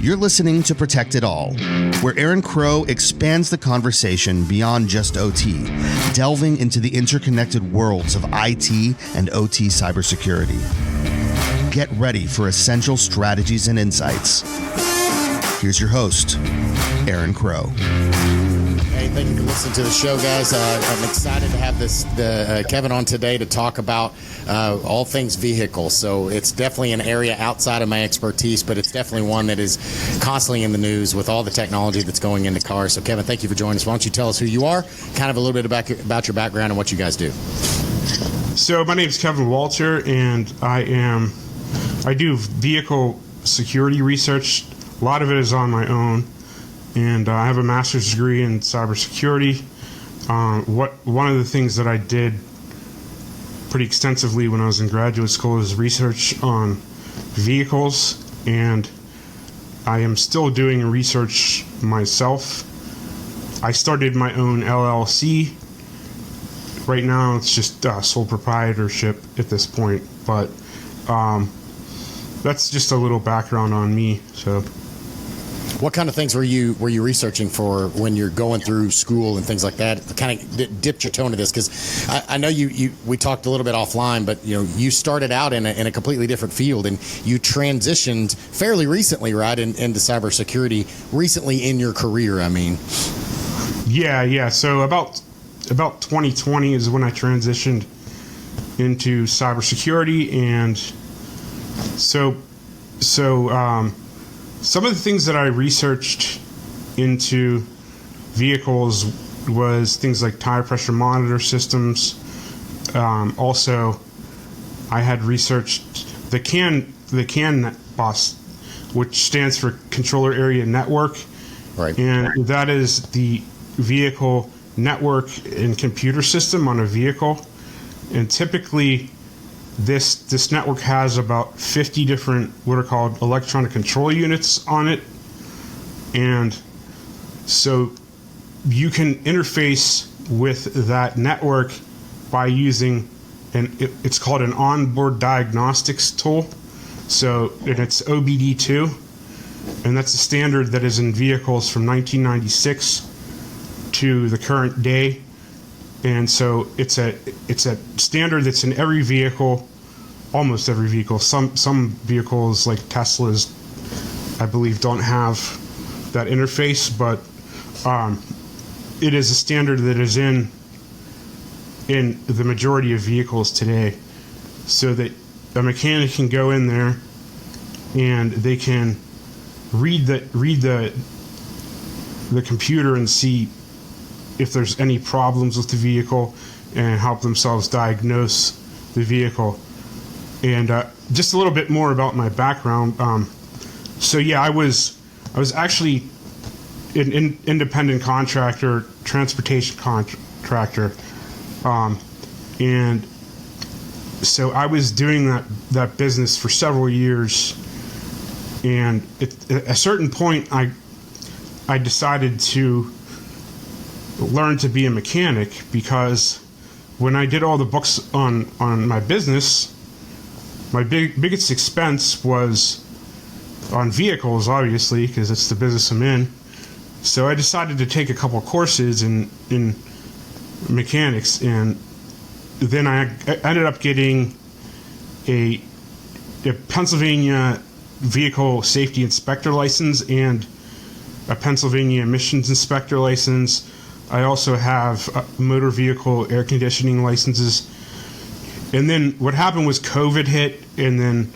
You're listening to Protect It All, where Aaron Crow expands the conversation beyond just OT, delving into the interconnected worlds of IT and OT cybersecurity. Get ready for essential strategies and insights. Here's your host, Aaron Crow. Hey, thank you for listening to the show, guys. I'm excited to have Kevin on today to talk about all things vehicles. So it's definitely an area outside of my expertise, but it's definitely one that is constantly in the news with all the technology that's going into cars. So, Kevin, thank you for joining us. Why don't you tell us who you are, kind of a little bit about your background and what you guys do. So my name is Kevin Walter, and I do vehicle security research. A lot of it is on my own, and I have a master's degree in cybersecurity. One of the things that I did pretty extensively when I was in graduate school is research on vehicles, and I am still doing research myself. I started my own LLC. Right now it's just sole proprietorship at this point, but that's just a little background on me. So what kind of things were you researching for when you're going through school and things like that? Kind of dipped your toe into this, because I know we talked a little bit offline, but you started out in a completely different field, and you transitioned fairly recently, right, into cybersecurity recently in your career. I mean, yeah. So about 2020 is when I transitioned into cybersecurity, and so some of the things that I researched into vehicles was things like tire pressure monitor systems. Also, I had researched the CAN bus, which stands for Controller Area Network, right? And that is the vehicle network and computer system on a vehicle. And typically, this network has about 50 different what are called electronic control units on it, and so you can interface with that network by using it's called an onboard diagnostics tool. So, and it's OBD2, and that's a standard that is in vehicles from 1996 to the current day. And so it's a standard that's in every vehicle, almost every vehicle. Some vehicles like Teslas, I believe, don't have that interface, but it is a standard that is in the majority of vehicles today, so that a mechanic can go in there and they can read the computer and see if there's any problems with the vehicle and help themselves diagnose the vehicle. And just a little bit more about my background. So yeah, I was actually an independent contractor, transportation contractor, and so I was doing that business for several years. And at a certain point, I decided to learn to be a mechanic, because when I did all the books on my business, my biggest expense was on vehicles, obviously, because it's the business I'm in. So I decided to take a couple courses in mechanics, and then I ended up getting a Pennsylvania vehicle safety inspector license and a Pennsylvania emissions inspector license. I also have motor vehicle air conditioning licenses. And then what happened was COVID hit, and then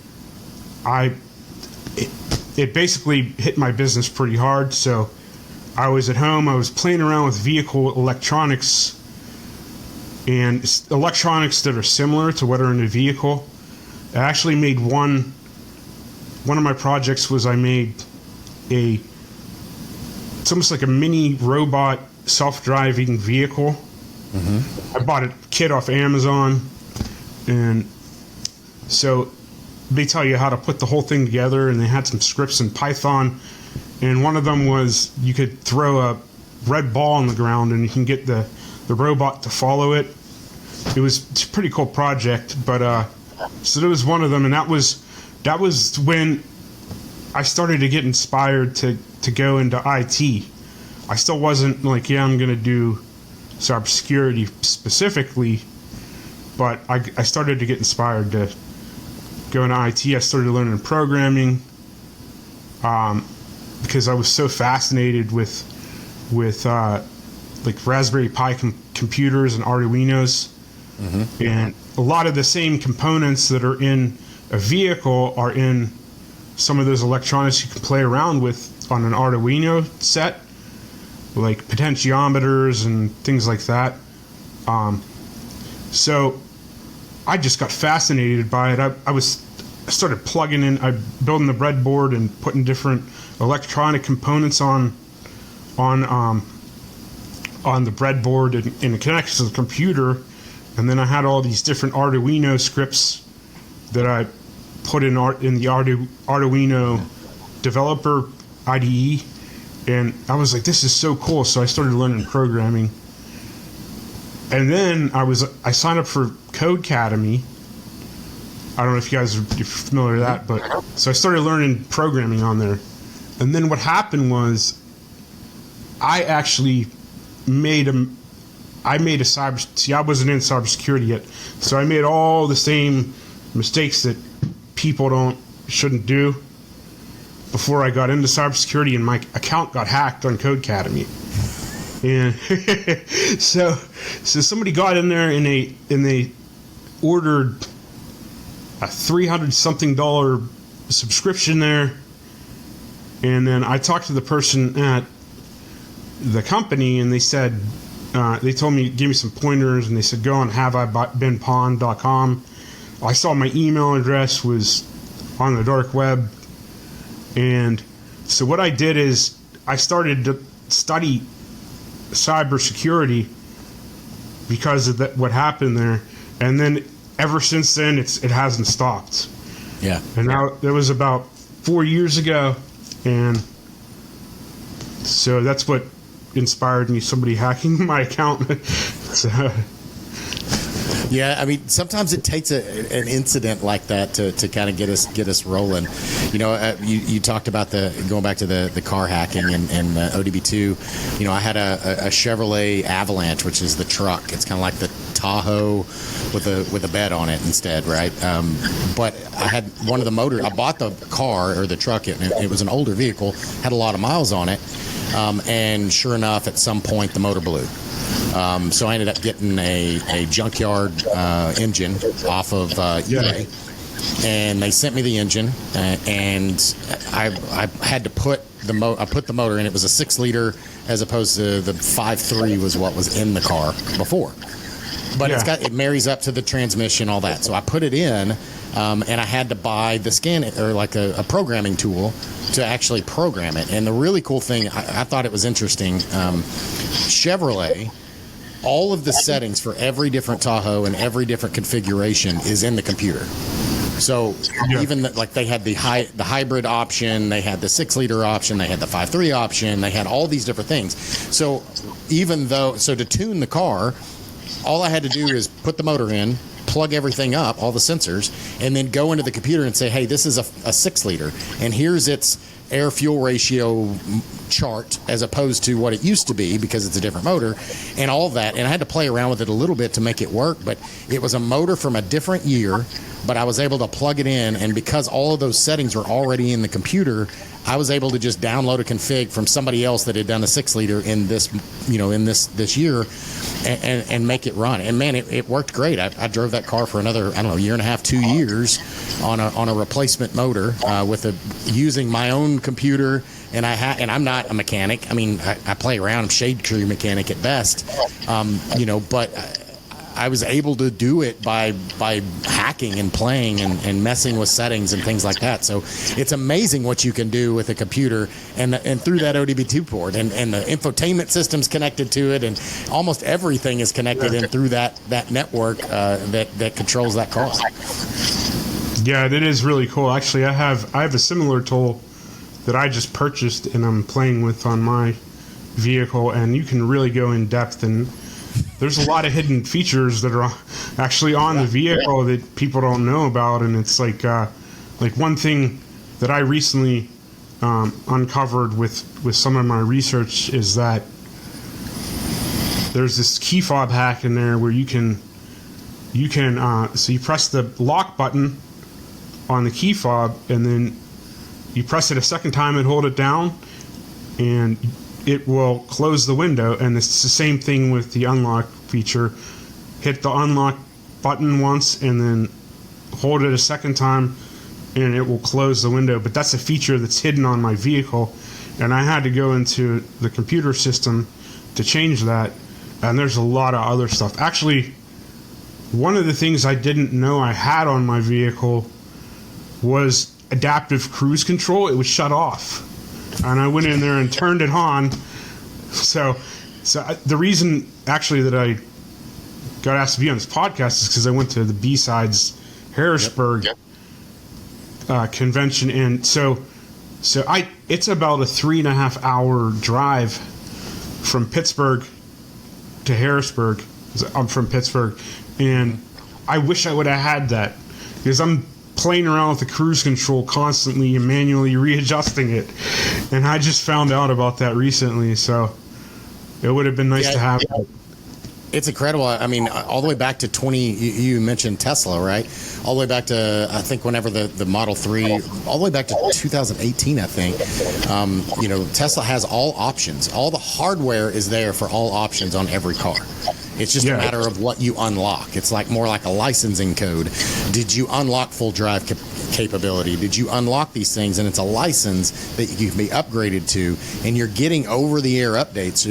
it basically hit my business pretty hard. So I was at home, I was playing around with vehicle electronics, and electronics that are similar to what are in a vehicle. I actually made one of my projects was I made it's almost like a mini robot self-driving vehicle. Mm-hmm. I bought a kit off Amazon, and so they tell you how to put the whole thing together, and they had some scripts in Python, and one of them was you could throw a red ball on the ground and you can get the robot to follow it. It's a pretty cool project, but so there was one of them, and that was when I started to get inspired to go into IT. I still wasn't like, yeah, I'm going to do cybersecurity specifically, but I started to get inspired to go into IT. I started learning programming because I was so fascinated with like Raspberry Pi computers and Arduinos. Mm-hmm. And a lot of the same components that are in a vehicle are in some of those electronics you can play around with on an Arduino set, like potentiometers and things like that. So I just got fascinated by it. I started plugging in, building the breadboard and putting different electronic components on the breadboard and it connects to the computer. And then I had all these different Arduino scripts that I put in the Arduino developer IDE, and I was like, this is so cool. So I started learning programming, and then I signed up for Codecademy. I don't know if you guys are familiar with that, but so I started learning programming on there. And then what happened was I actually made a I wasn't in cybersecurity yet, so I made all the same mistakes that people shouldn't do before I got into cybersecurity, and my account got hacked on Codecademy. And so somebody got in there and they ordered a $300-something subscription there, and then I talked to the person at the company, and they said, they told me, gave me some pointers, and they said, go on haveibeenpawned.com. I saw my email address was on the dark web, and so what I did is I started to study cybersecurity because of what happened there, and then ever since then it hasn't stopped. Yeah. And now that was about 4 years ago, and so that's what inspired me, somebody hacking my account. So, yeah, I mean, sometimes it takes an incident like that to kind of get us rolling. You know, you talked about going back to the car hacking and ODB2. You know, I had a Chevrolet Avalanche, which is the truck. It's kind of like the Tahoe with a bed on it instead, right? But I had one of the motors. I bought the car or the truck. It was an older vehicle, had a lot of miles on it. And sure enough, at some point, the motor blew. So I ended up getting a junkyard engine off of eBay, and they sent me the engine, and I had to put the motor in. It was a 6-liter as opposed to the 5.3 was what was in the car before. But it marries up to the transmission, all that. So I put it in. And I had to buy the scan or like a programming tool to actually program it. And the really cool thing, I thought it was interesting, Chevrolet, all of the settings for every different Tahoe and every different configuration is in the computer. So even they had the hybrid option, they had the 6-liter option, they had the 5.3 option, they had all these different things. So to tune the car, all I had to do is put the motor in, plug everything up, all the sensors, and then go into the computer and say, hey, this is a 6-liter, and here's its air-fuel ratio chart as opposed to what it used to be because it's a different motor, and all that. And I had to play around with it a little bit to make it work, but it was a motor from a different year, but I was able to plug it in, and because all of those settings were already in the computer, I was able to just download a config from somebody else that had done a 6-liter in this, this year, and make it run. And man, it worked great. I drove that car for another, year and a half, 2 years on a replacement motor using my own computer. And I'm not a mechanic. I mean, I play around. I'm shade tree mechanic at best, but I was able to do it by hacking and playing and messing with settings and things like that. So it's amazing what you can do with a computer and through that ODB2 port, and the infotainment system's connected to it, and almost everything is connected in through that network that controls that car. Yeah, it is really cool. Actually, I have a similar tool that I just purchased and I'm playing with on my vehicle, and you can really go in depth, and there's a lot of hidden features that are actually on the vehicle that people don't know about. And it's like one thing that I recently uncovered with some of my research is that there's this key fob hack in there where you can so you press the lock button on the key fob, and then you press it a second time and hold it down, and it will close the window. And it's the same thing with the unlock feature. Hit the unlock button once and then hold it a second time, and it will close the window. But that's a feature that's hidden on my vehicle, and I had to go into the computer system to change that. And there's a lot of other stuff. Actually, one of the things I didn't know I had on my vehicle was adaptive cruise control. It was shut off, and I went in there and turned it on. So the reason actually that I got asked to be on this podcast is because I went to the B-Sides Harrisburg convention, and so it's about a 3.5 hour drive from Pittsburgh to Harrisburg. I'm from Pittsburgh, and I wish I would have had that, because I'm playing around with the cruise control constantly and manually readjusting it, and I just found out about that recently, so it would have been nice to have that. It's incredible. I mean, all the way back to you mentioned Tesla, right? All the way back to, I think, whenever the Model 3, all the way back to 2018, I think. Tesla has all options. All the hardware is there for all options on every car. It's just a matter of what you unlock. It's more like a licensing code. Did you unlock full drive capability? Did you unlock these things? And it's a license that you can be upgraded to, and you're getting over-the-air updates.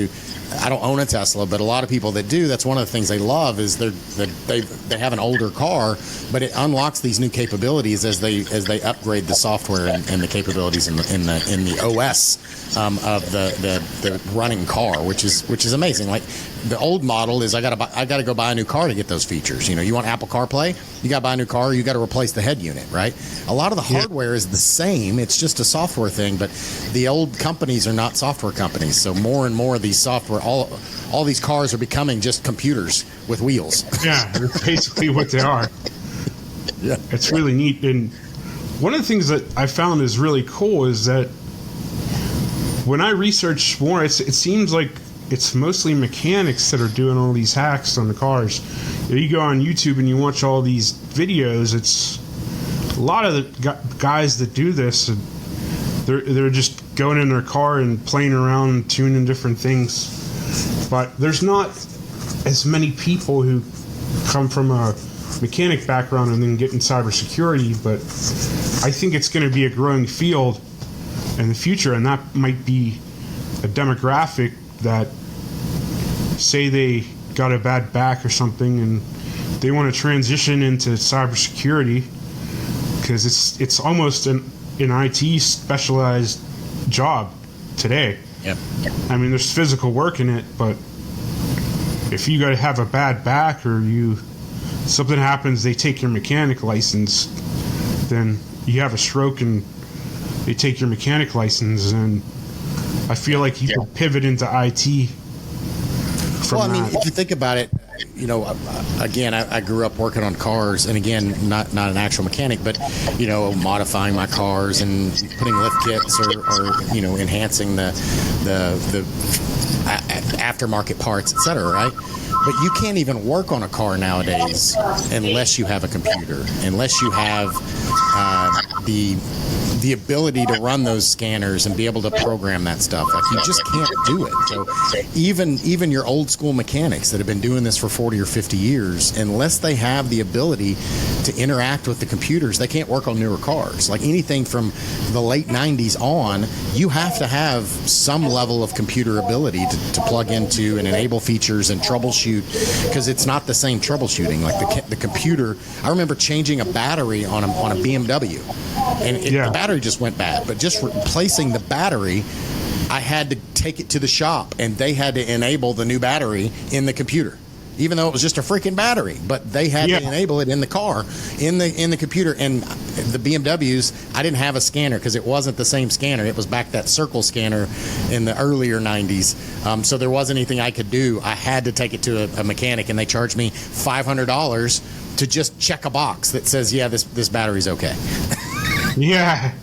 I don't own a Tesla, but a lot of people that do, that's one of the things they love is they have an older car, but it unlocks these new capabilities as they upgrade the software and the capabilities in the OS of the running car, which is amazing. Like the old model is I gotta go buy a new car to get those features. You want Apple CarPlay, you gotta buy a new car, you gotta replace the head unit, right? A lot of the hardware is the same, it's just a software thing, but the old companies are not software companies, so more and more of these software, all these cars are becoming just computers with wheels. Yeah, that's basically what they are. Yeah, it's really neat. And one of the things that I found is really cool is that when I research more, it seems like it's mostly mechanics that are doing all these hacks on the cars. You go on YouTube and you watch all these videos. It's a lot of the guys that do this. They're just going in their car and playing around and tuning different things. But there's not as many people who come from a mechanic background and then get in cybersecurity. But I think it's going to be a growing field in the future, and that might be a demographic that, say they got a bad back or something and they want to transition into cybersecurity, because it's almost an IT specialized job today. Yep. I mean, there's physical work in it, but if you got to have a bad back or something happens, they take your mechanic license, then you have a stroke and they take your mechanic license, and I feel like you could pivot into IT from Well, I mean, that. if you think about it, again, I grew up working on cars, and again, not an actual mechanic, but, modifying my cars and putting lift kits or enhancing the aftermarket parts, etc., right? But you can't even work on a car nowadays unless you have a computer, unless you have the ability to run those scanners and be able to program that stuff. Like, you just can't do it. So even your old school mechanics that have been doing this for 40 or 50 years, unless they have the ability to interact with the computers, they can't work on newer cars. Like anything from the late 90s on, you have to have some level of computer ability to plug into and enable features and troubleshoot, because it's not the same troubleshooting. Like the computer, I remember changing a battery on a BMW, and the battery just went bad. But just replacing the battery, I had to take it to the shop, and they had to enable the new battery in the computer, even though it was just a freaking battery. But they had to enable it in the car, in the computer. And the BMWs, I didn't have a scanner because it wasn't the same scanner. It was back that circle scanner in the earlier 90s. So there wasn't anything I could do. I had to take it to a mechanic, and they charged me $500 to just check a box that says, yeah, this battery's okay. Yeah.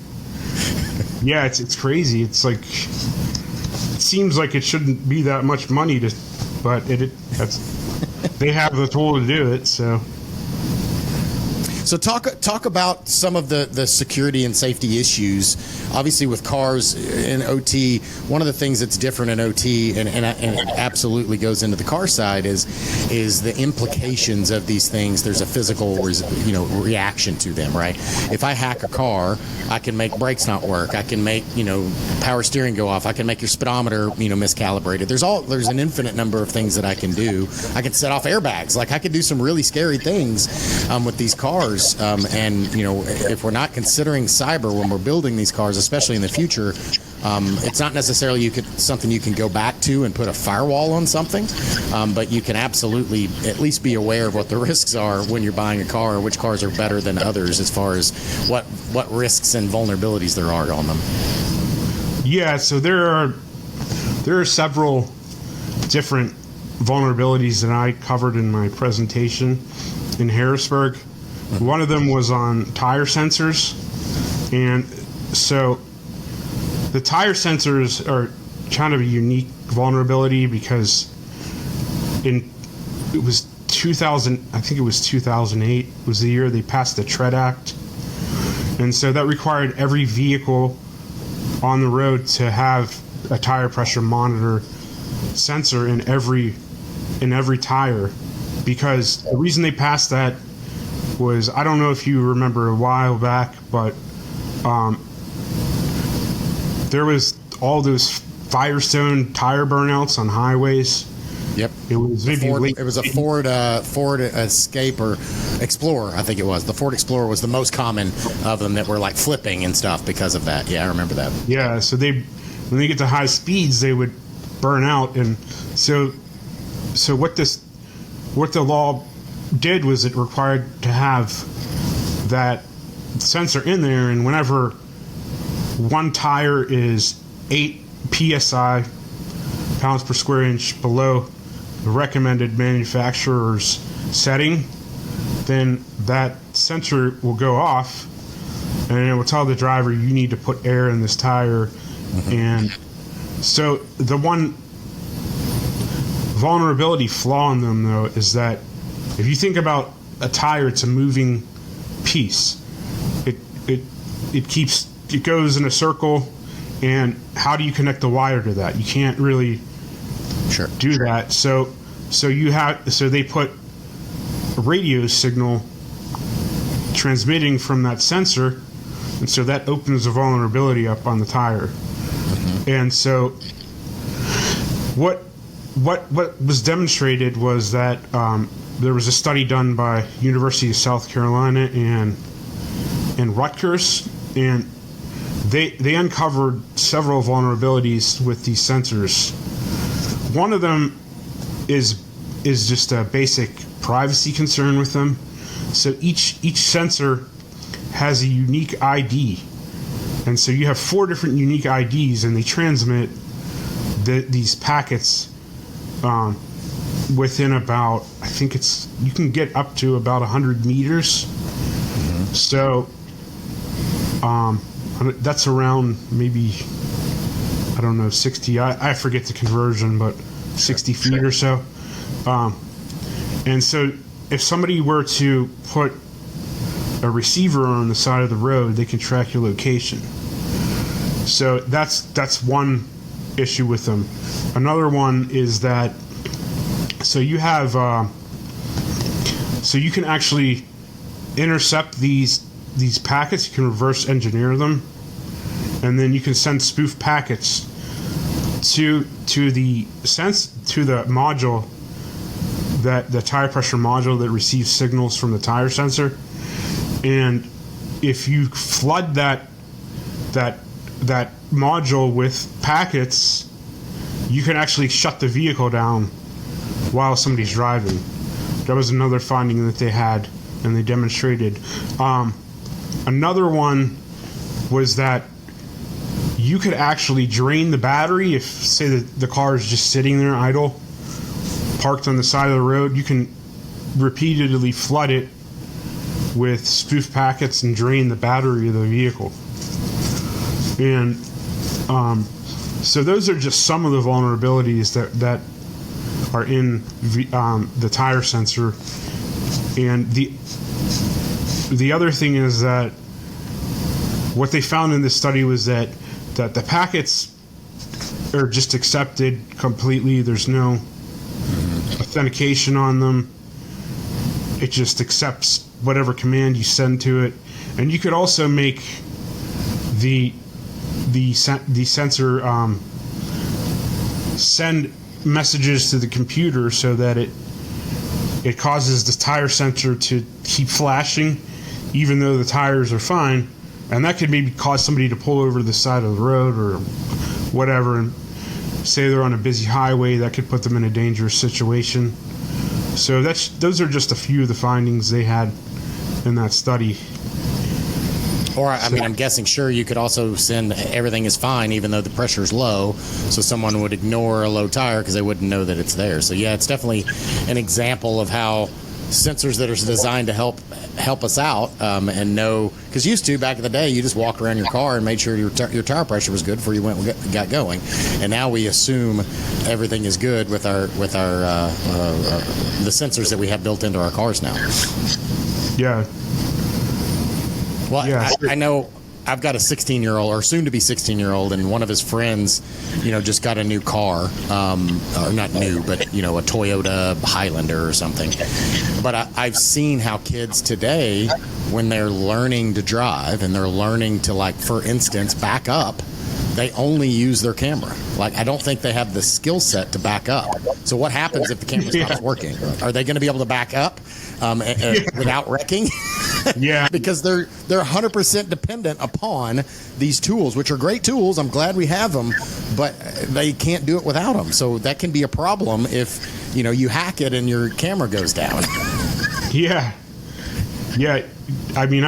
Yeah, it's crazy. It's like, it seems like it shouldn't be that much money but they have the tool to do it. So talk about some of the security and safety issues. Obviously, with cars in OT, one of the things that's different in OT, and it absolutely goes into the car side, is the implications of these things. There's a physical reaction to them, right? If I hack a car, I can make brakes not work. I can make power steering go off. I can make your speedometer miscalibrated. There's an infinite number of things that I can do. I can set off airbags. Like, I could do some really scary things with these cars. And if we're not considering cyber when we're building these cars, especially in the future, it's not necessarily something you can go back to and put a firewall on something, but you can absolutely at least be aware of what the risks are when you're buying a car, or which cars are better than others as far as what risks and vulnerabilities there are on them. Yeah, so there are several different vulnerabilities that I covered in my presentation in Harrisburg. One of them was on tire sensors, and so the tire sensors are kind of a unique vulnerability because it was 2008 was the year they passed the Tread Act, and so that required every vehicle on the road to have a tire pressure monitor sensor in every tire, because the reason they passed that was, I don't know if you remember a while back, but there was all those Firestone tire burnouts on highways. Yep. It was a Ford Escape or Explorer, I think it was. The Ford Explorer was the most common of them that were like flipping and stuff because of that. Yeah, I remember that. Yeah, so when they get to high speeds, they would burn out, and so what the law did was it required to have that sensor in there, and whenever one tire is 8 psi, pounds per square inch, below the recommended manufacturer's setting, then that sensor will go off, and it will tell the driver, you need to put air in this tire. Mm-hmm. And so the one vulnerability flaw in them, though, is that if you think about a tire, it's a moving piece. It goes in a circle, and how do you connect the wire to that? You can't really do that. So they put a radio signal transmitting from that sensor, and so that opens a vulnerability up on the tire. Mm-hmm. And so what was demonstrated was that there was a study done by University of South Carolina and Rutgers, and they uncovered several vulnerabilities with these sensors. One of them is just a basic privacy concern with them. So each sensor has a unique ID, and so you have 4 different unique IDs, and they transmit these packets within about, I think you can get up to about 100 meters. Mm-hmm. So that's around maybe, I don't know, 60, I forget the conversion, but 60 feet or so. And so if somebody were to put a receiver on the side of the road, they can track your location. So that's one issue with them. Another one is that, so you have, so you can actually intercept these packets. You can reverse engineer them, and then you can send spoof packets to the module, that the tire pressure module that receives signals from the tire sensor. And if you flood that module with packets, you can actually shut the vehicle down while somebody's driving. That was another finding that they had, and they demonstrated. Another one was that you could actually drain the battery if, say, the car is just sitting there idle, parked on the side of the road. You can repeatedly flood it with spoof packets and drain the battery of the vehicle. And so those are just some of the vulnerabilities that are in the tire sensor. And the other thing is that what they found in this study was that the packets are just accepted completely. There's no authentication on them. It just accepts whatever command you send to it. And you could also make the sensor send messages to the computer so that it causes the tire sensor to keep flashing even though the tires are fine, and that could maybe cause somebody to pull over to the side of the road or whatever, and say they're on a busy highway. That could put them in a dangerous situation. So those are just a few of the findings they had in that study. Or, I mean, I'm guessing, sure, you could also send everything is fine even though the pressure's low, so someone would ignore a low tire because they wouldn't know that it's there. So, yeah, it's definitely an example of how sensors that are designed to help us out and know, because used to, back in the day, you just walk around your car and made sure your tire pressure was good before you got going. And now we assume everything is good with our the sensors that we have built into our cars now. Yeah. Well, yeah. I know I've got a 16-year-old or soon to be 16-year-old, and one of his friends, just got a new car, or not new, but, a Toyota Highlander or something. But I've seen how kids today, when they're learning to drive and they're learning to, like, for instance, back up, they only use their camera. Like, I don't think they have the skill set to back up. So what happens if the camera stops working? Are they going to be able to back up without wrecking? Yeah. Because they're 100% dependent upon these tools, which are great tools. I'm glad we have them, but they can't do it without them. So that can be a problem if, you hack it and your camera goes down. Yeah. Yeah. I mean,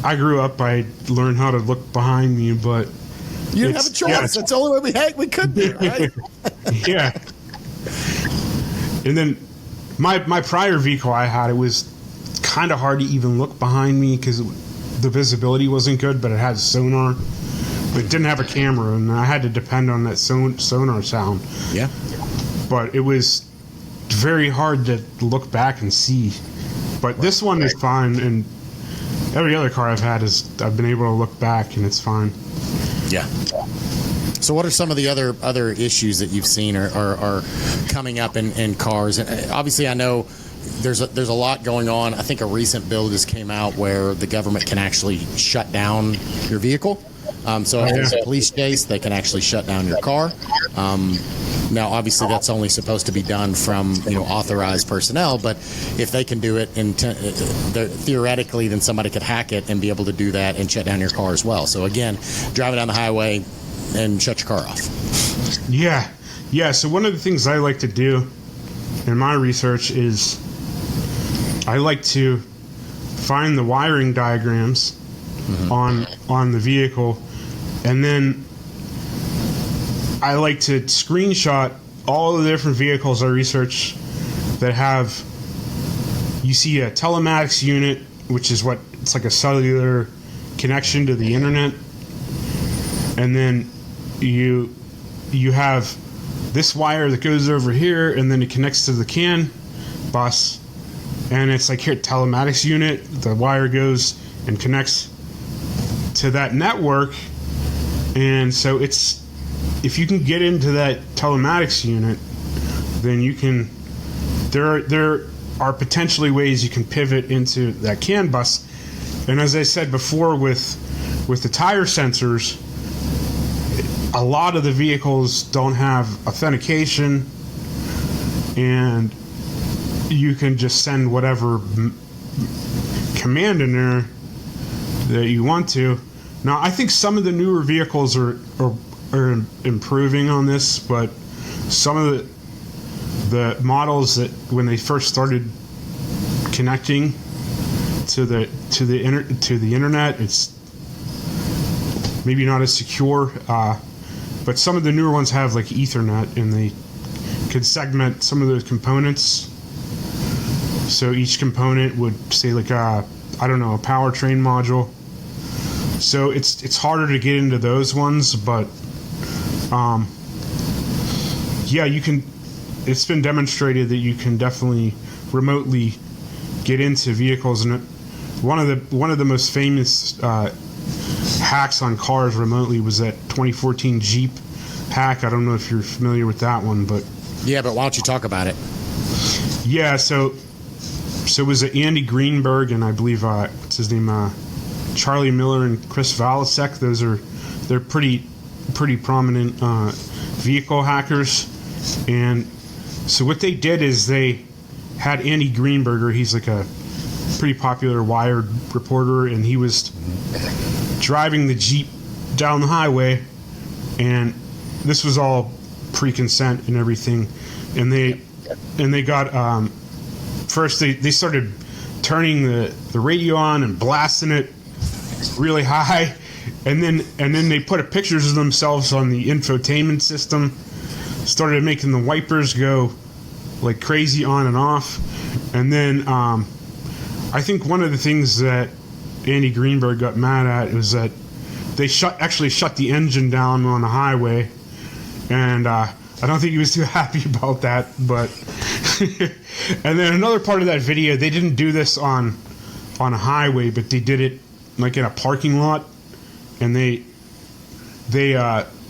I grew up, I learned how to look behind me, but you didn't have a choice. Yeah. That's the only way we could do, right? Yeah. And then my prior vehicle I had, it was kind of hard to even look behind me because the visibility wasn't good, but it had sonar. But it didn't have a camera, and I had to depend on that sonar sound. Yeah. But it was very hard to look back and see. But this one is fine, and every other car I've had I've been able to look back, and it's fine. Yeah. So what are some of the other issues that you've seen are coming up in cars? And obviously, I know there's a lot going on. I think a recent bill just came out where the government can actually shut down your vehicle. So if there's a police chase, they can actually shut down your car. Now, obviously, that's only supposed to be done from authorized personnel. But if they can do it, theoretically, then somebody could hack it and be able to do that and shut down your car as well. So again, driving down the highway and shut your car off. Yeah. So one of the things I like to do in my research is I like to find the wiring diagrams on the vehicle, and then I like to screenshot all the different vehicles I research that have, you see a telematics unit, which is it's like a cellular connection to the internet, and then you have this wire that goes over here, and then it connects to the CAN bus, and it's like here, telematics unit, the wire goes and connects to that network. And so if you can get into that telematics unit, then you can, there are potentially ways you can pivot into that CAN bus. And as I said before, with the tire sensors, a lot of the vehicles don't have authentication, and you can just send whatever command in there that you want to. Now, I think some of the newer vehicles are improving on this, but some of the models that when they first started connecting to the internet, it's maybe not as secure. But some of the newer ones have like Ethernet, and they could segment some of those components. So each component would say like a powertrain module. So it's harder to get into those ones, but yeah, you can. It's been demonstrated that you can definitely remotely get into vehicles, and one of the most famous hacks on cars remotely was that 2014 Jeep hack. I don't know if you're familiar with that one, but yeah, but why don't you talk about it? Yeah, so it was Andy Greenberg and I believe what's his name, Charlie Miller and Chris Valasek. They're pretty prominent vehicle hackers, and so what they did is they had Andy Greenberger. He's like a pretty popular Wired reporter, and he was driving the Jeep down the highway, and this was all pre-consent and everything, and they got first they started turning the radio on and blasting it really high, and then they put pictures of themselves on the infotainment system, started making the wipers go like crazy on and off, and then I think one of the things that Andy Greenberg got mad at was that they actually shut the engine down on the highway, and I don't think he was too happy about that. But and then another part of that video, they didn't do this on a highway, but they did it like in a parking lot, and they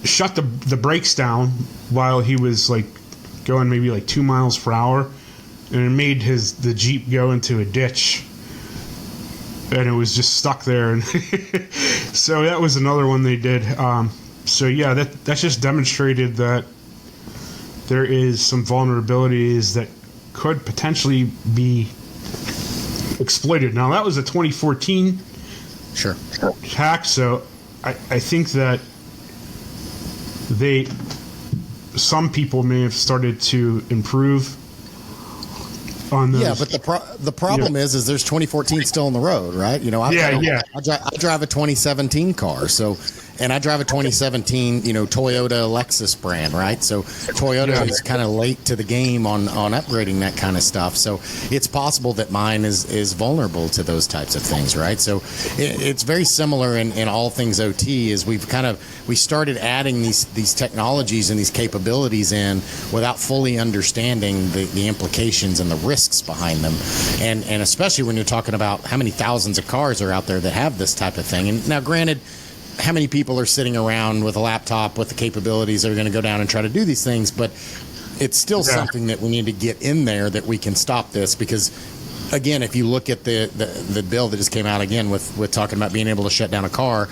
shut the brakes down while he was like going maybe like 2 miles per hour, and it made the Jeep go into a ditch, and it was just stuck there. And so that was another one they did. So yeah, that's just demonstrated that there is some vulnerabilities that could potentially be exploited. Now that was a 2014 hack, so I think that some people may have started to improve on those. Yeah, but the problem is there's 2014 still on the road, right? You know, I drive a 2017 car, so, and I drive a 2017, Toyota Lexus brand, right? So Toyota is kind of late to the game on upgrading that kind of stuff. So it's possible that mine is vulnerable to those types of things, right? So it's very similar in all things OT. Is we started adding these technologies and these capabilities in without fully understanding the implications and the risks behind them, and especially when you're talking about how many thousands of cars are out there that have this type of thing. And now, granted, how many people are sitting around with a laptop with the capabilities that are going to go down and try to do these things? But it's still something that we need to get in there that we can stop this, because again, if you look at the bill that just came out again with talking about being able to shut down a car,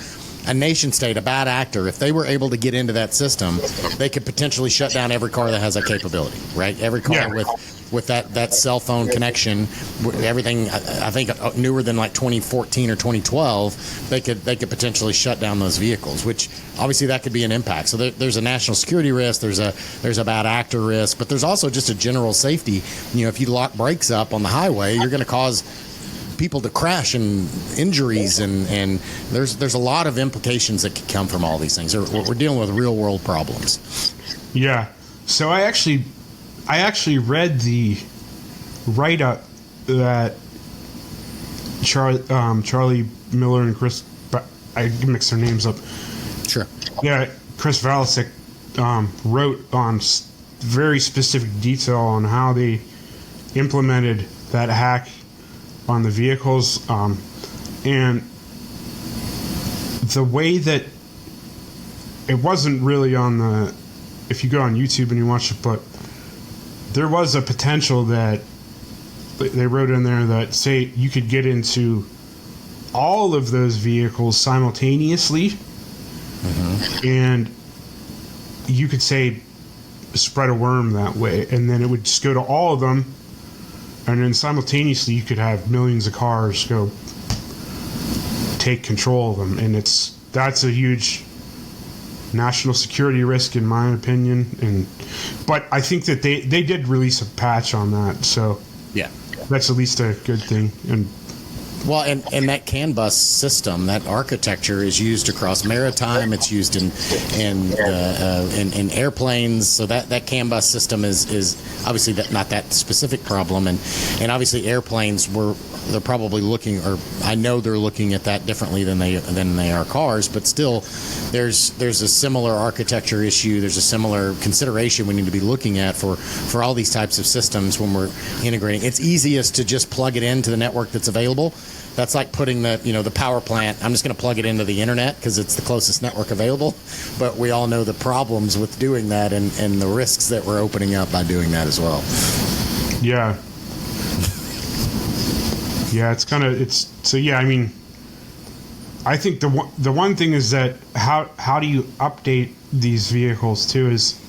a nation state, a bad actor, if they were able to get into that system, they could potentially shut down every car that has that capability, right? Every car with that cell phone connection, everything, I think newer than like 2014 or 2012, they could potentially shut down those vehicles, which obviously that could be an impact. So there's a national security risk, there's a bad actor risk, but there's also just a general safety. If you lock brakes up on the highway, you're going to cause people to crash and injuries, and there's a lot of implications that could come from all these things. We're dealing with real world problems. Yeah. So I actually read the write-up that Charlie Miller and Chris, I mix their names up. Sure. Yeah, Chris Valasek wrote on very specific detail on how they implemented that hack on the vehicles, and the way that it wasn't really on the, if you go on YouTube and you watch it, but there was a potential that they wrote in there that, say, you could get into all of those vehicles simultaneously, and you could, say, spread a worm that way, and then it would just go to all of them, and then simultaneously you could have millions of cars go take control of them, and that's a huge national security risk in my opinion. But I think that they did release a patch on that, so yeah, that's at least a good thing. And Well, and that CAN bus system, that architecture is used across maritime. It's used in airplanes. So that CAN bus system is obviously not that specific problem. And obviously airplanes they're probably looking, or I know they're looking at that differently than they are cars. But still, there's a similar architecture issue. There's a similar consideration we need to be looking at for all these types of systems when we're integrating. It's easiest to just plug it into the network that's available. That's like putting the power plant. I'm just going to plug it into the internet because it's the closest network available. But we all know the problems with doing that and the risks that we're opening up by doing that as well. Yeah. Yeah, I mean, I think the one thing is that how do you update these vehicles too is,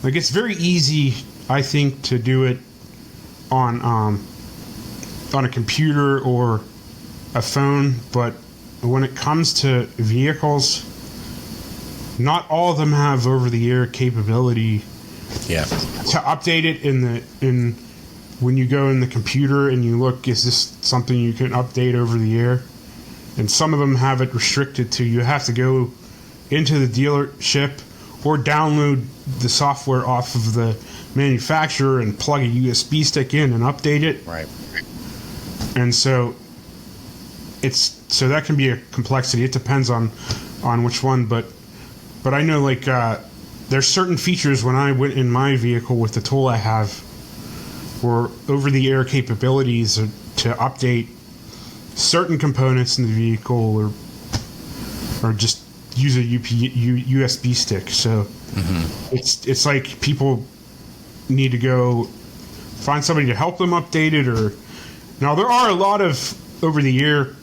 like, it's very easy, I think, to do it on a computer or a phone, but when it comes to vehicles, not all of them have over-the-air capability. Yeah. To update it in when you go in the computer and you look, is this something you can update over the air? And some of them have it restricted to you have to go into the dealership or download the software off of the manufacturer and plug a USB stick in and update it. Right. And so that can be a complexity. It depends on which one, but I know, like, there's certain features when I went in my vehicle with the tool I have were over-the-air capabilities to update certain components in the vehicle or just use a USB stick. So it's like people need to go find somebody to help them update it. Or now there are a lot of over-the-air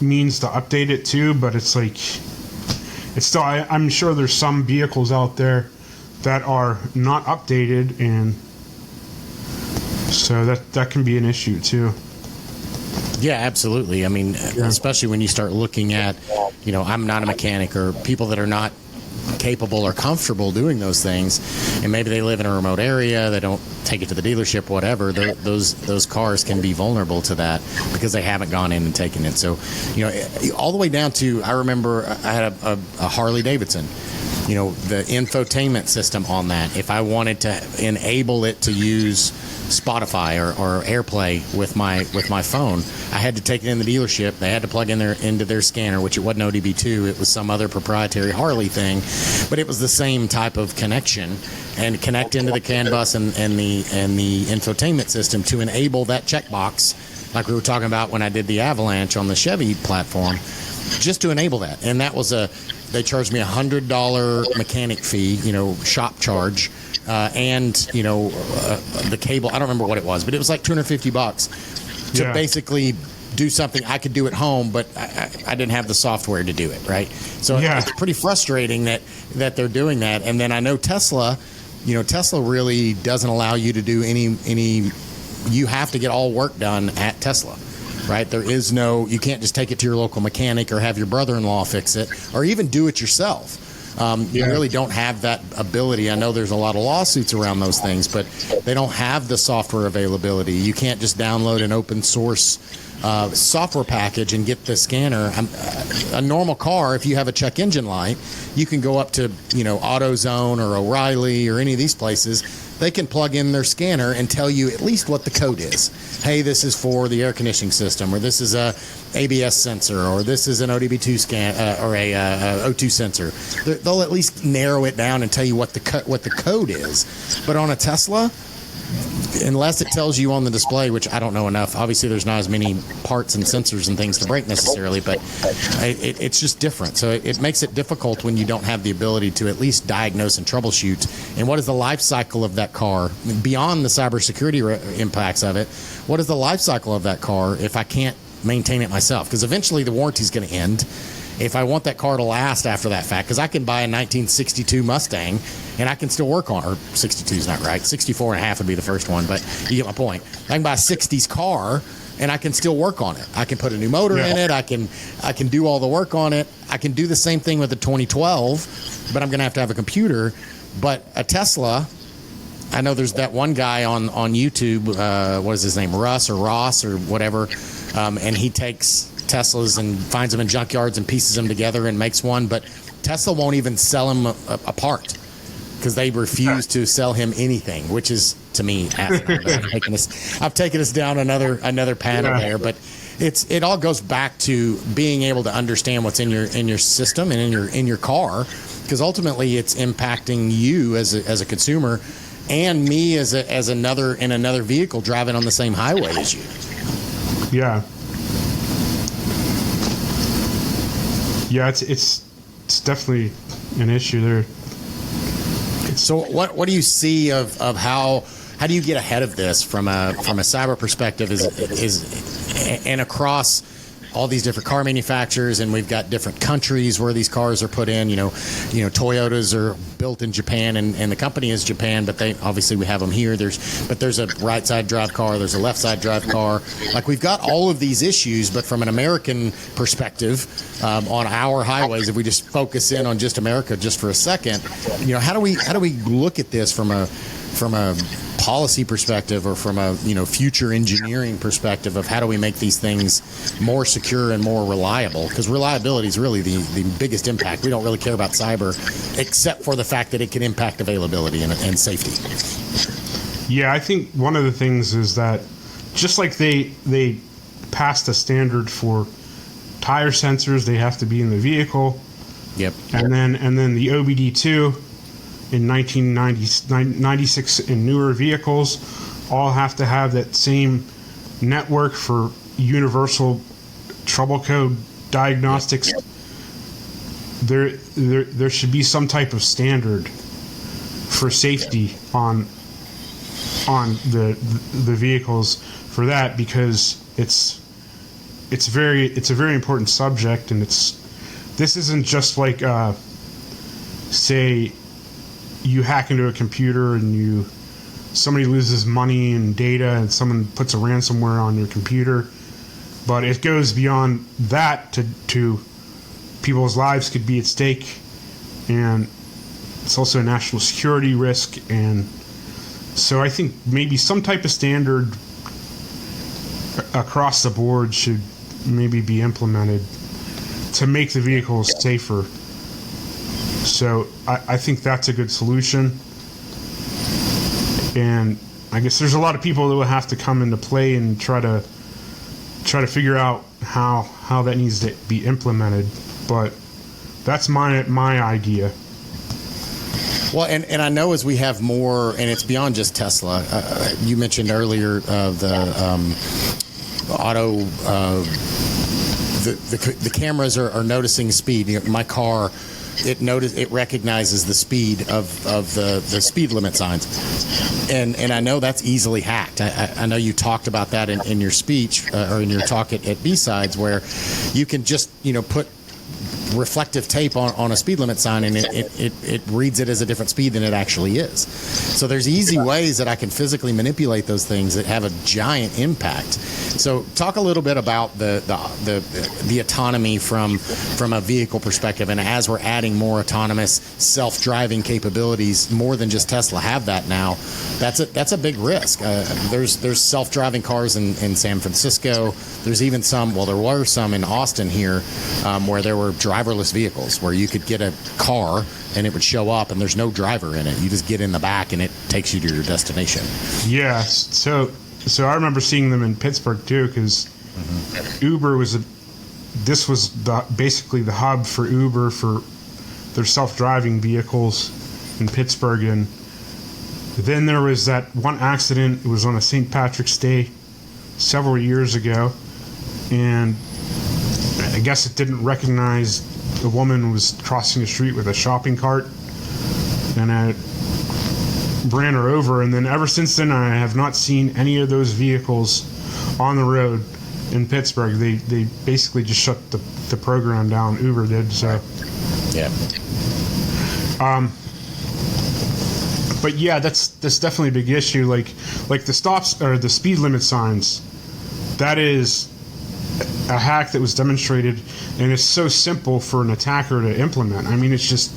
means to update it too, but it's like it's still, I'm sure there's some vehicles out there that are not updated, and so that can be an issue too. Yeah, absolutely. I mean, especially when you start looking at, I'm not a mechanic, or people that are not capable or comfortable doing those things, and maybe they live in a remote area, they don't take it to the dealership, whatever. Those cars can be vulnerable to that because they haven't gone in and taken it. So, all the way down to, I remember I had a Harley Davidson. The infotainment system on that, if I wanted to enable it to use Spotify or AirPlay with my phone, I had to take it in the dealership. They had to plug into their scanner, which it wasn't ODB2. It was some other proprietary Harley thing, but it was the same type of connection, and connect into the CAN bus and the infotainment system to enable that checkbox, like we were talking about when I did the Avalanche on the Chevy platform, just to enable that. And that was they charged me $100 mechanic fee, shop charge. And the cable, I don't remember what it was, but it was like $250 to basically do something I could do at home, but I didn't have the software to do it, right? So it's pretty frustrating that they're doing that. And then I know Tesla really doesn't allow you to do any. You have to get all work done at Tesla, right? There is you can't just take it to your local mechanic or have your brother-in-law fix it, or even do it yourself. You really don't have that ability. I know there's a lot of lawsuits around those things, but they don't have the software availability. You can't just download an open source software package and get the scanner. A normal car, if you have a check engine light, you can go up to AutoZone or O'Reilly or any of these places. They can plug in their scanner and tell you at least what the code is. Hey, this is for the air conditioning system, or this is a ABS sensor, or this is an ODB2 scan, or a O2 sensor. They'll at least narrow it down and tell you what the code is. But on a Tesla, unless it tells you on the display, which I don't know enough. Obviously, there's not as many parts and sensors and things to break necessarily, but it's just different. So it makes it difficult when you don't have the ability to at least diagnose and troubleshoot. And what is the life cycle of that car beyond the cybersecurity impacts of it? What is the life cycle of that car if I can't maintain it myself? Because eventually the warranty is going to end. If I want that car to last after that fact, because I can buy a 1962 Mustang and I can still work on it. Or 62 is not right. 64 and a half would be the first one, but you get my point. I can buy a 60s car and I can still work on it. I can put a new motor in it. I can do all the work on it. I can do the same thing with the 2012, but I'm going to have a computer. But a Tesla, I know there's that one guy on YouTube, what is his name, Russ or Ross or whatever, and he takes Teslas and finds them in junkyards and pieces them together and makes one. But Tesla won't even sell him apart because they refuse to sell him anything, which is, to me, I've taken us down another panel there, but it all goes back to being able to understand what's in your system and in your car, because ultimately it's impacting you as a consumer and me as another vehicle driving on the same highway as you. Yeah. Yeah, it's definitely an issue there. So what do you see of how do you get ahead of this from a cyber perspective is and across all these different car manufacturers, and we've got different countries where these cars are put in. Toyotas are built in Japan, and the company is Japan, but we have them here. There's a right side drive car, there's a left side drive car. Like, we've got all of these issues, but from an American perspective, on our highways, if we just focus in on just America just for a second, how do we look at this from a policy perspective, or from a future engineering perspective of how do we make these things more secure and more reliable? Because reliability is really the biggest impact. We don't really care about cyber, except for the fact that it can impact availability and safety. Yeah, I think one of the things is that just like they passed a standard for tire sensors, they have to be in the vehicle. Yep. And then the OBD2 in 1996 in newer vehicles all have to have that same network for universal trouble code diagnostics. Yep. There should be some type of standard for safety on the vehicles for that, because it's a very important subject, and this isn't just like say you hack into a computer and somebody loses money and data, and someone puts a ransomware on your computer, but it goes beyond that to people's lives could be at stake, and it's also a national security risk. And so I think maybe some type of standard across the board should maybe be implemented to make the vehicles safer. So I think that's a good solution. And I guess there's a lot of people that will have to come into play and try to figure out how that needs to be implemented. But that's my idea. Well, and I know as we have more, and it's beyond just Tesla. You mentioned earlier the auto. The cameras are noticing speed. My car, it recognizes the speed of the speed limit signs, and I know that's easily hacked. I know you talked about that in your speech or in your talk at B-Sides, where you can just put reflective tape on a speed limit sign, and it reads it as a different speed than it actually is. So there's easy ways that I can physically manipulate those things that have a giant impact. So talk a little bit about the autonomy from a vehicle perspective, and as we're adding more autonomous self-driving capabilities, more than just Tesla have that now, that's a big risk. There's self-driving cars in San Francisco. There's even there were some in Austin here where there were driverless vehicles where you could get a car and it would show up and there's no driver in it. You just get in the back and it takes you to your destination. Yeah, so I remember seeing them in Pittsburgh too, because Uber was basically the hub for Uber for their self-driving vehicles in Pittsburgh. And then there was that one accident. It was on a St. Patrick's Day several years ago, and I guess it didn't recognize the woman who was crossing the street with a shopping cart, and it ran her over. And then ever since then, I have not seen any of those vehicles on the road in Pittsburgh. They basically just shut the program down. Uber did. So yeah. But yeah, that's definitely a big issue. Like the stops or the speed limit signs. That is a hack that was demonstrated, and it's so simple for an attacker to implement. I mean, it's just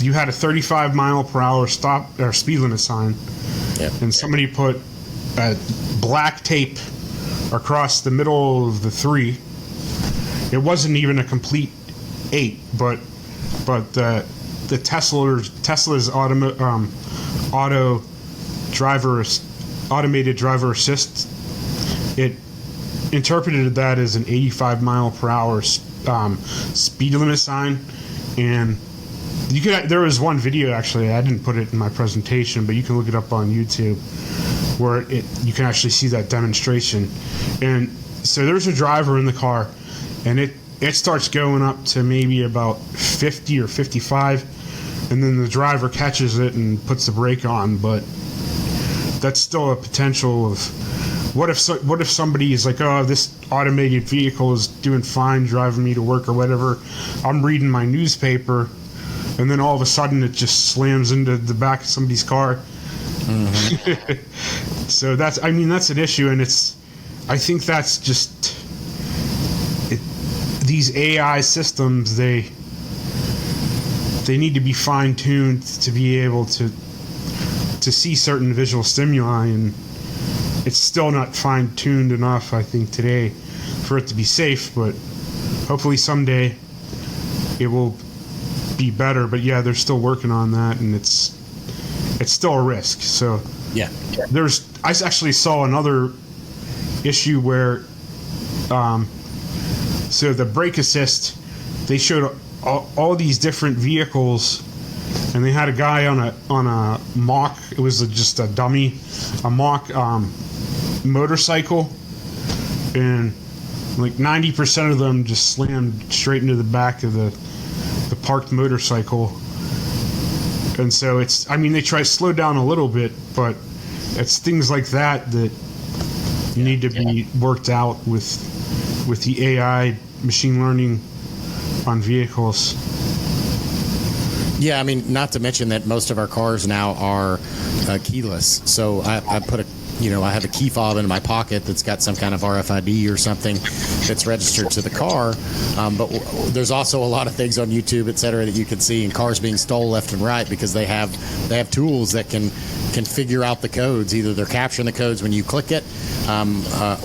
you had a 35 mile per hour stop or speed limit sign, and somebody put black tape across the middle of the 3. It wasn't even a complete 8, but the Tesla's automated driver assist, it interpreted that as an 85 mile per hour speed limit sign. And there was one video, actually, I didn't put it in my presentation, but you can look it up on YouTube, where you can actually see that demonstration. And so there's a driver in the car, and it starts going up to maybe about 50 or 55, and then the driver catches it and puts the brake on. But that's still a potential of what if somebody is like, oh, this automated vehicle is doing fine driving me to work or whatever. I'm reading my newspaper, and then all of a sudden it just slams into the back of somebody's car. Mm-hmm. So that's an issue, and I think that's just these AI systems. They need to be fine-tuned to be able to see certain visual stimuli, and it's still not fine-tuned enough, I think, today for it to be safe, but hopefully someday it will be better. But yeah, they're still working on that, and it's still a risk. So yeah, I actually saw another issue where so the brake assist, they showed all these different vehicles, and they had a guy on a mock, it was just a dummy, a mock motorcycle, and like 90% of them just slammed straight into the back of the parked motorcycle. And so they try to slow down a little bit, but it's things like that need to be worked out with the AI machine learning on vehicles. Yeah, not to mention that most of our cars now are keyless. So I put I have a key fob in my pocket that's got some kind of RFID or something that's registered to the car. But there's also a lot of things on YouTube, et cetera, that you can see, and cars being stolen left and right because they have tools that can figure out the codes. Either they're capturing the codes when you click it,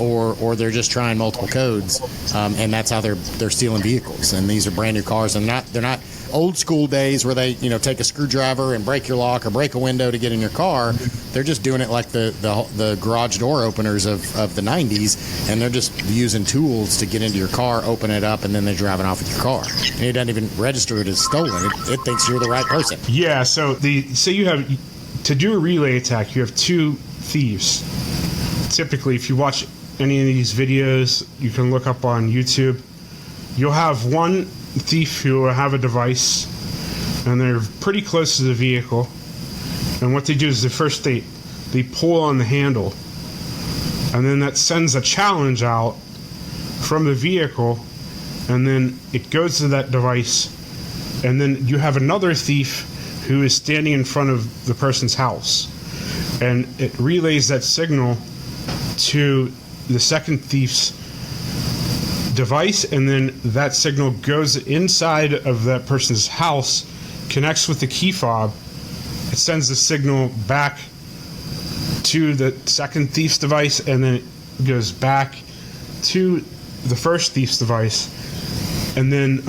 or they're just trying multiple codes, and that's how they're stealing vehicles. And these are brand new cars, and they're not old school days where they take a screwdriver and break your lock or break a window to get in your car. They're just doing it like the garage door openers of the 90s, and they're just using tools to get into your car, open it up, and then they're driving off with your car. And it doesn't even register it as stolen. It thinks you're the right person. Yeah, so you have, to do a relay attack, you have 2 thieves. Typically, if you watch any of these videos, you can look up on YouTube, you'll have one thief who will have a device, and they're pretty close to the vehicle, and what they do is they pull on the handle, and then that sends a challenge out from the vehicle, and then it goes to that device, and then you have another thief who is standing in front of the person's house, and it relays that signal to the second thief's device, and then that signal goes inside of that person's house, connects with the key fob, it sends the signal back to the second thief's device, and then it goes back to the first thief's device, and then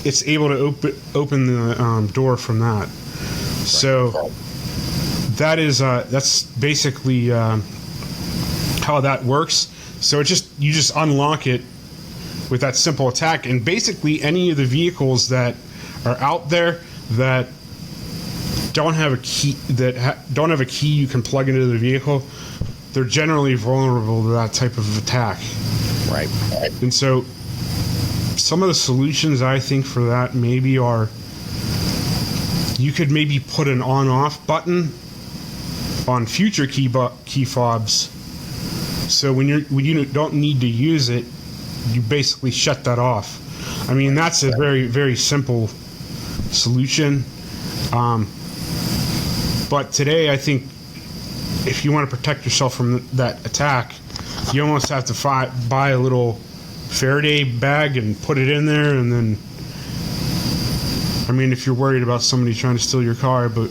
it's able to open the door from that. So that's basically how that works. So you just unlock it with that simple attack, and basically any of the vehicles that are out there that don't have a key you can plug into the vehicle, they're generally vulnerable to that type of attack. Right. And so some of the solutions I think for that maybe are, you could maybe put an on-off button on future key fobs. So when you don't need to use it, you basically shut that off. That's a very, very simple solution. But today, I think if you want to protect yourself from that attack, you almost have to buy a little Faraday bag and put it in there, and then, if you're worried about somebody trying to steal your car, but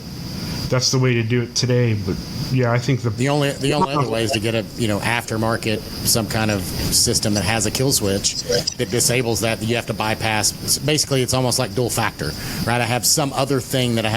that's the way to do it today. But Yeah, I think The only other way is to get a aftermarket, some kind of system that has a kill switch that disables that. You have to bypass. Basically, it's almost like dual factor, right? I have some other thing that I